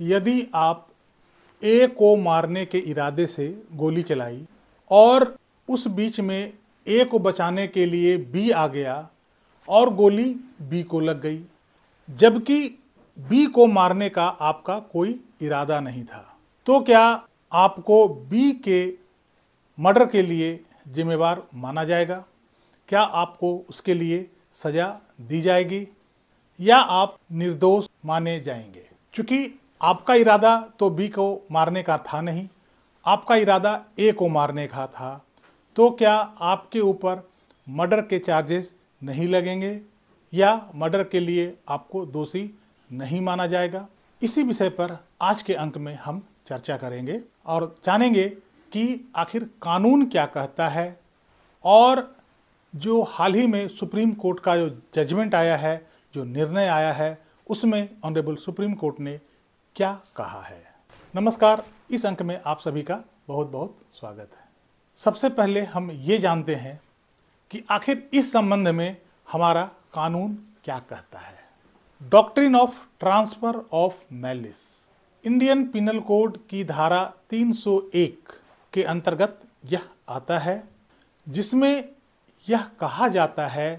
यदि आप ए को मारने के इरादे से गोली चलाई और उस बीच में ए को बचाने के लिए बी आ गया और गोली बी को लग गई, जबकि बी को मारने का आपका कोई इरादा नहीं था, तो क्या आपको बी के मर्डर के लिए जिम्मेवार माना जाएगा? क्या आपको उसके लिए सजा दी जाएगी या आप निर्दोष माने जाएंगे? क्योंकि आपका इरादा तो बी को मारने का था नहीं, आपका इरादा ए को मारने का था, तो क्या आपके ऊपर मर्डर के चार्जेस नहीं लगेंगे या मर्डर के लिए आपको दोषी नहीं माना जाएगा? इसी विषय पर आज के अंक में हम चर्चा करेंगे और जानेंगे कि आखिर कानून क्या कहता है और जो हाल ही में सुप्रीम कोर्ट का जो जजमेंट आया है, जो निर्णय आया है, उसमें ऑनरेबल सुप्रीम कोर्ट ने क्या कहा है। नमस्कार, इस अंक में आप सभी का बहुत बहुत स्वागत है। सबसे पहले हम ये जानते हैं कि आखिर इस संबंध में हमारा कानून क्या कहता है। Doctrine of transfer of malice, Indian penal code की धारा 301 के अंतर्गत यह आता है, जिसमें यह कहा जाता है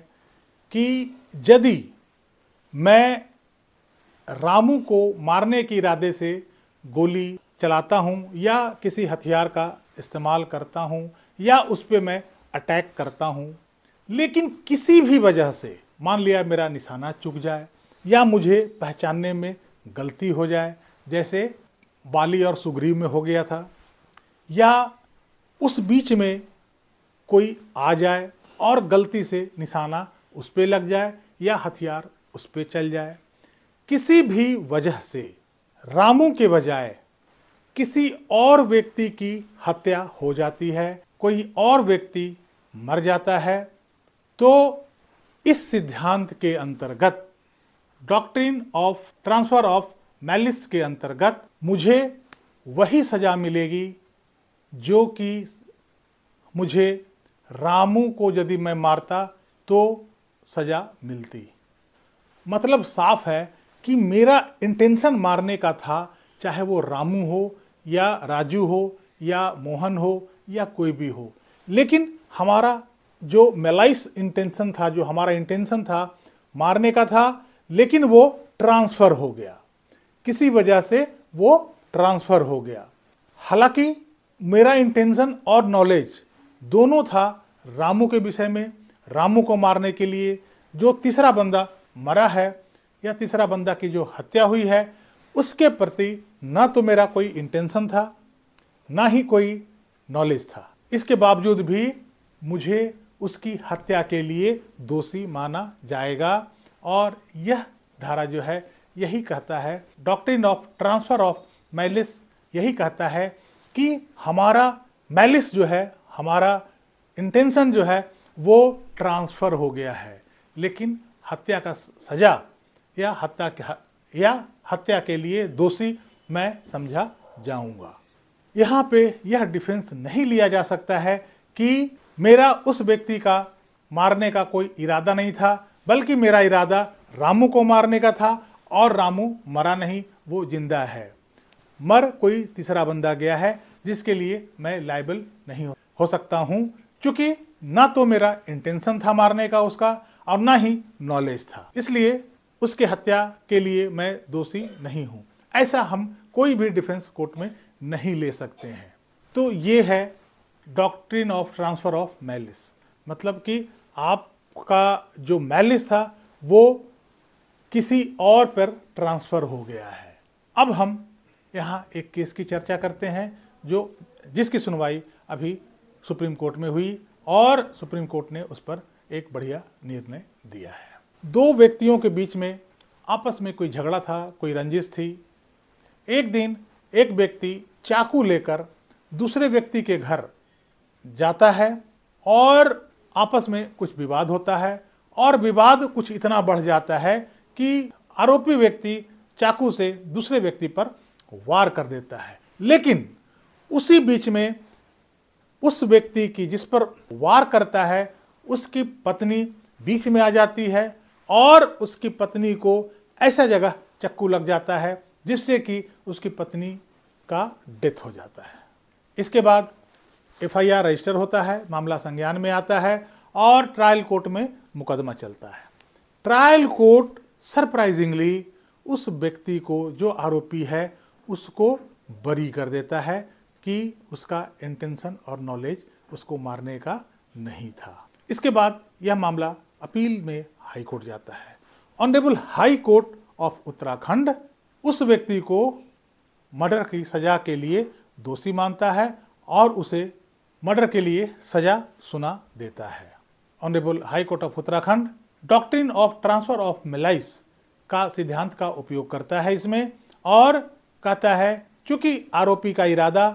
कि यदि मैं रामू को मारने के इरादे से गोली चलाता हूं या किसी हथियार का इस्तेमाल करता हूं या उस पर मैं अटैक करता हूं, लेकिन किसी भी वजह से मान लिया मेरा निशाना चूक जाए या मुझे पहचानने में गलती हो जाए, जैसे बाली और सुग्रीव में हो गया था, या उस बीच में कोई आ जाए और गलती से निशाना उस पर लग जाए या हथियार उस पर चल जाए, किसी भी वजह से रामू के बजाय किसी और व्यक्ति की हत्या हो जाती है, कोई और व्यक्ति मर जाता है, तो इस सिद्धांत के अंतर्गत, doctrine of transfer of malice के अंतर्गत मुझे वही सजा मिलेगी जो कि मुझे रामू को यदि मैं मारता तो सजा मिलती। मतलब साफ है कि मेरा इंटेंशन मारने का था, चाहे वो रामू हो या राजू हो या मोहन हो या कोई भी हो, लेकिन हमारा जो मैलाइस इंटेंशन था, जो हमारा इंटेंशन था मारने का था, लेकिन वो ट्रांसफ़र हो गया, किसी वजह से वो ट्रांसफ़र हो गया। हालांकि मेरा इंटेंशन और नॉलेज दोनों था रामू के विषय में, रामू को मारने के लिए। जो तीसरा बंदा मरा है या तीसरा बंदा की जो हत्या हुई है, उसके प्रति ना तो मेरा कोई इंटेंशन था, ना ही कोई नॉलेज था। इसके बावजूद भी मुझे उसकी हत्या के लिए दोषी माना जाएगा और यह धारा जो है यही कहता है, doctrine of transfer of malice यही कहता है कि हमारा मैलिस जो है, हमारा इंटेंशन जो है वो ट्रांसफ़र हो गया है, लेकिन हत्या का सजा या हत्या के लिए दोषी मैं समझा जाऊंगा। यहाँ पे यह डिफेंस नहीं लिया जा सकता है कि मेरा उस व्यक्ति का मारने का कोई इरादा नहीं था, बल्कि मेरा इरादा रामू को मारने का था और रामू मरा नहीं, वो जिंदा है। मर कोई तीसरा बंदा गया है जिसके लिए मैं लायबल नहीं हो सकता हूँ, क्योंकि ना तो मेरा इंटेंशन था मारने का उसका और ना ही नॉलेज था, इसलिए उसके हत्या के लिए मैं दोषी नहीं हूँ। ऐसा हम कोई भी डिफेंस कोर्ट में नहीं ले सकते हैं। तो ये है doctrine of transfer of malice, मतलब कि आपका जो मैलिस था वो किसी और पर ट्रांसफ़र हो गया है। अब हम यहाँ एक केस की चर्चा करते हैं जिसकी सुनवाई अभी सुप्रीम कोर्ट में हुई और सुप्रीम कोर्ट ने उस पर एक बढ़िया निर्णय दिया है। दो व्यक्तियों के बीच में आपस में कोई झगड़ा था, कोई रंजिश थी। एक दिन एक व्यक्ति चाकू लेकर दूसरे व्यक्ति के घर जाता है और आपस में कुछ विवाद होता है और विवाद कुछ इतना बढ़ जाता है कि आरोपी व्यक्ति चाकू से दूसरे व्यक्ति पर वार कर देता है। लेकिन उसी बीच में उस व्यक्ति की जिस पर वार करता है उसकी पत्नी बीच में आ जाती है और उसकी पत्नी को ऐसा जगह चक्कू लग जाता है जिससे कि उसकी पत्नी का डेथ हो जाता है। इसके बाद एफआईआर रजिस्टर होता है, मामला संज्ञान में आता है और ट्रायल कोर्ट में मुकदमा चलता है। ट्रायल कोर्ट सरप्राइजिंगली उस व्यक्ति को, जो आरोपी है, उसको बरी कर देता है कि उसका इंटेंशन और नॉलेज उसको मारने का नहीं था। इसके बाद यह मामला अपील में हाई कोर्ट जाता है। Honourable high court of Uttarakhand उस व्यक्ति को मर्डर की सजा के लिए दोषी मानता है और उसे मर्डर के लिए सजा सुना देता है। Honourable high court of Uttarakhand doctrine of transfer of malice का सिद्धांत का उपयोग करता है इसमें और कहता है क्योंकि आरोपी का इरादा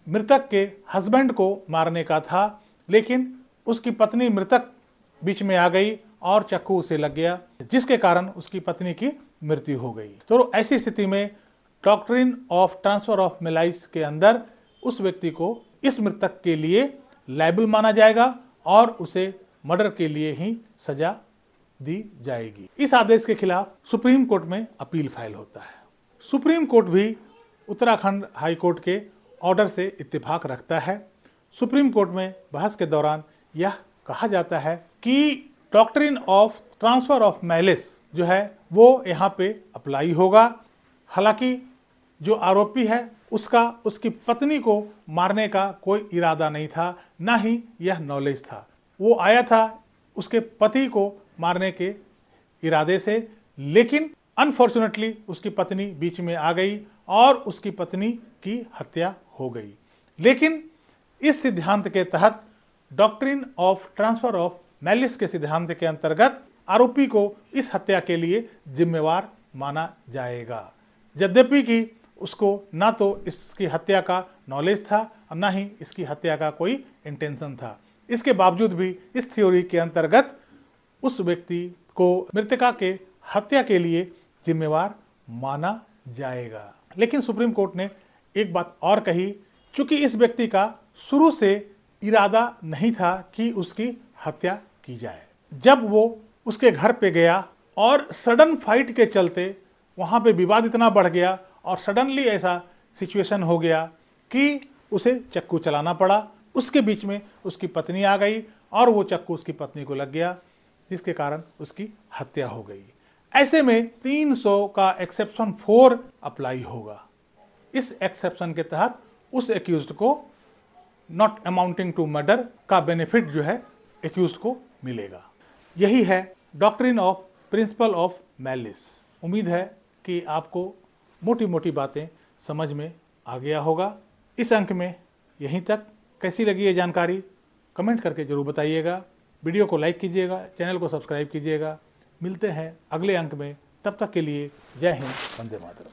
मृतक के हस्बैंड को मारने का था, लेकिन उसकी पत्नी मृतक बीच में आ गई और चाकू उसे लग गया, जिसके कारण उसकी पत्नी की मृत्यु हो गई। तो ऐसी स्थिति में डॉक्ट्रिन ऑफ ट्रांसफर ऑफ मेलाइस के अंदर उस व्यक्ति को इस मृतक के लिए लायबल माना जाएगा और उसे मर्डर के लिए ही सजा दी जाएगी। इस आदेश के खिलाफ सुप्रीम कोर्ट में अपील फाइल होता है। सुप्रीम कोर्ट भी उत्तराखंड हाई कोर्ट के ऑर्डर से इत्तेफाक रखता है। सुप्रीम कोर्ट में बहस के दौरान यह कहा जाता है कि डॉक्ट्रिन ऑफ ट्रांसफर ऑफ मेलाइस जो है वो यहाँ पे अप्लाई होगा। हालांकि जो आरोपी है उसका उसकी पत्नी को मारने का कोई इरादा नहीं था, ना ही यह नॉलेज था। वो आया था उसके पति को मारने के इरादे से, लेकिन अनफॉर्चुनेटली उसकी पत्नी बीच में आ गई और उसकी पत्नी की हत्या हो गई। लेकिन इस सिद्धांत के तहत डॉक्ट्रिन ऑफ ट्रांसफर ऑफ मेलाइस के सिद्धांत के अंतर्गत आरोपी को इस हत्या के लिए जिम्मेवार माना जाएगा, यद्यपि कि उसको ना तो इसकी हत्या का नॉलेज था और ना ही इसकी हत्या का कोई इंटेंशन था। इसके बावजूद भी इस थ्योरी के अंतर्गत उस व्यक्ति को मृतका के हत्या के लिए जिम्मेवार माना जाएगा। लेकिन सुप्रीम कोर्ट ने एक बात और कही, क्योंकि इस व्यक्ति का शुरू से इरादा नहीं था कि उसकी हत्या की जाए। जब वो उसके घर पे गया और सडन फाइट के चलते वहाँ पे विवाद इतना बढ़ गया और सडनली ऐसा सिचुएशन हो गया कि उसे चाकू चलाना पड़ा। उसके बीच में उसकी पत्नी आ गई और वो चाकू उसकी पत्नी को लग गया, जिसके कारण उसकी हत्या हो गई। ऐसे में 300 का एक्सेप्शन 4 अप्लाई होगा। इस एक्सेप्शन के तहत उस एक्यूज्ड को नॉट अमाउंटिंग टू मर्डर का बेनिफिट जो है एक्यूज्ड को मिलेगा। यही है डॉक्ट्रिन ऑफ प्रिंसिपल ऑफ मेलाइस। उम्मीद है कि आपको मोटी मोटी बातें समझ में आ गया होगा। इस अंक में यहीं तक। कैसी लगी ये जानकारी कमेंट करके जरूर बताइएगा। वीडियो को लाइक कीजिएगा, चैनल को सब्सक्राइब कीजिएगा। मिलते हैं अगले अंक में, तब तक के लिए जय हिंद, वंदे मातरम।